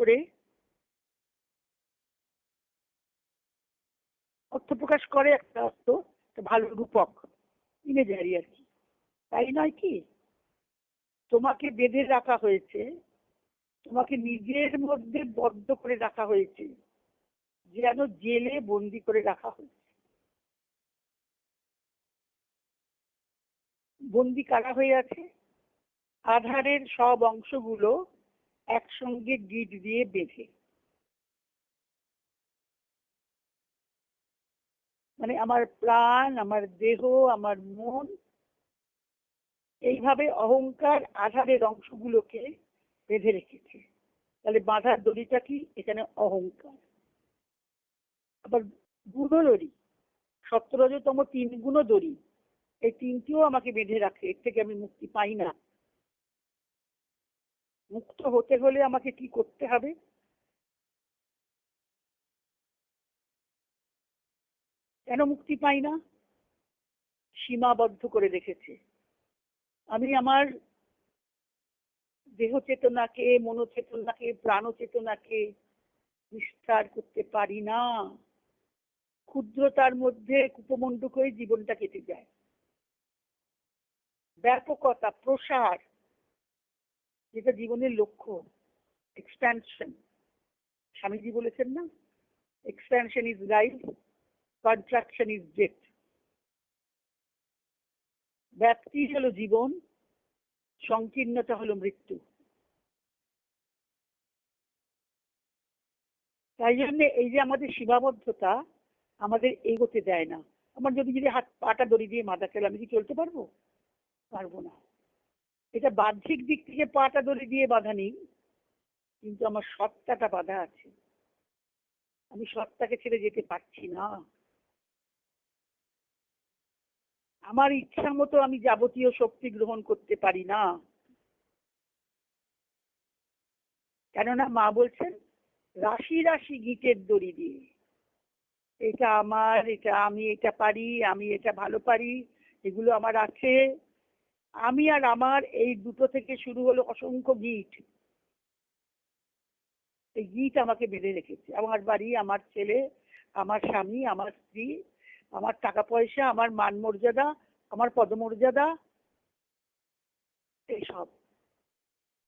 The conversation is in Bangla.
করে, অর্থ প্রকাশ করে একটা অর্থ, একটা ভালো রূপক, ইমেজারি আর কি, তাই নয় কি? তোমাকে বেঁধে রাখা হয়েছে, তোমাকে নিজের মধ্যে বদ্ধ করে রাখা হয়েছে, যেন জেলে বন্দি করে রাখা হয়েছে। বন্দি কারা হয়ে আছে? আধারের সব অংশগুলো একসঙ্গে গিট দিয়ে বেঁধে, মানে আমার প্রাণ, আমার দেহ, আমার মন, এইভাবে অহংকার আধারের অংশগুলোকে বেঁধে রেখেছে। তাহলে বাঁধার দড়িটা কি? এখানে অহংকার। আবার গুণদড়ি, সত্তরজতম 3 গুণ দড়ি, এই 3টিও আমাকে বেঁধে রাখে, এর থেকে আমি মুক্তি পাই না। মুক্ত হতে হলে আমাকে কি করতে হবে? কেন মুক্তি পাই না? সীমাবদ্ধ করে রেখেছে। আমি আমার দেহ চেতনাকে, মনোচেতনাকে, প্রাণচেতনাকে বিস্তার করতে পারি না। ক্ষুদ্রতার মধ্যে কুপমণ্ডুক হয়ে জীবনটা কেটে যায়। ব্যাপকতা, প্রসার, যেটা জীবনের লক্ষ্য, এক্সপ্যানশন, স্বামীজি বলেছেন না, expansion is life, contraction is death. ব্যাপ্তি হলো জীবন, সংকীর্ণতা হলো মৃত্যু। তাই জন্য এই যে আমাদের সীমাবদ্ধতা আমাদের এগোতে দেয় না। আমার যদি হাত পাটা দড়ি দিয়ে বাঁধা ফেলে, আমি কি চলতে পারবো? পারবো না। এটা বাহ্যিক দিক থেকে পাটা দড়ি দিয়ে বাঁধা নেই, কিন্তু আমার সত্তাটা বাঁধা আছে। আমি সত্তাকে ছেড়ে যেতে পারছি না। আমার ইচ্ছা মতো আমি যাবতীয় শক্তি গ্রহণ করতে পারি না। কেননা মা বলছেন, রাশি রাশি গিঁটের দড়ি দিয়ে, এটা আমার, এটা আমি, এটা পারি, আমি এটা ভালো পারি, এগুলো আমার আছে। আমি আর আমার এই দুটো থেকে শুরু হলো অসংখ্য গিট। এই গিট আমাকে বেঁধে রেখেছে। আমার বাড়ি, আমার ছেলে, আমার স্বামী, আমার স্ত্রী, আমার টাকা পয়সা, আমার মান মর্যাদা, আমার পদমর্যাদা, এইসব।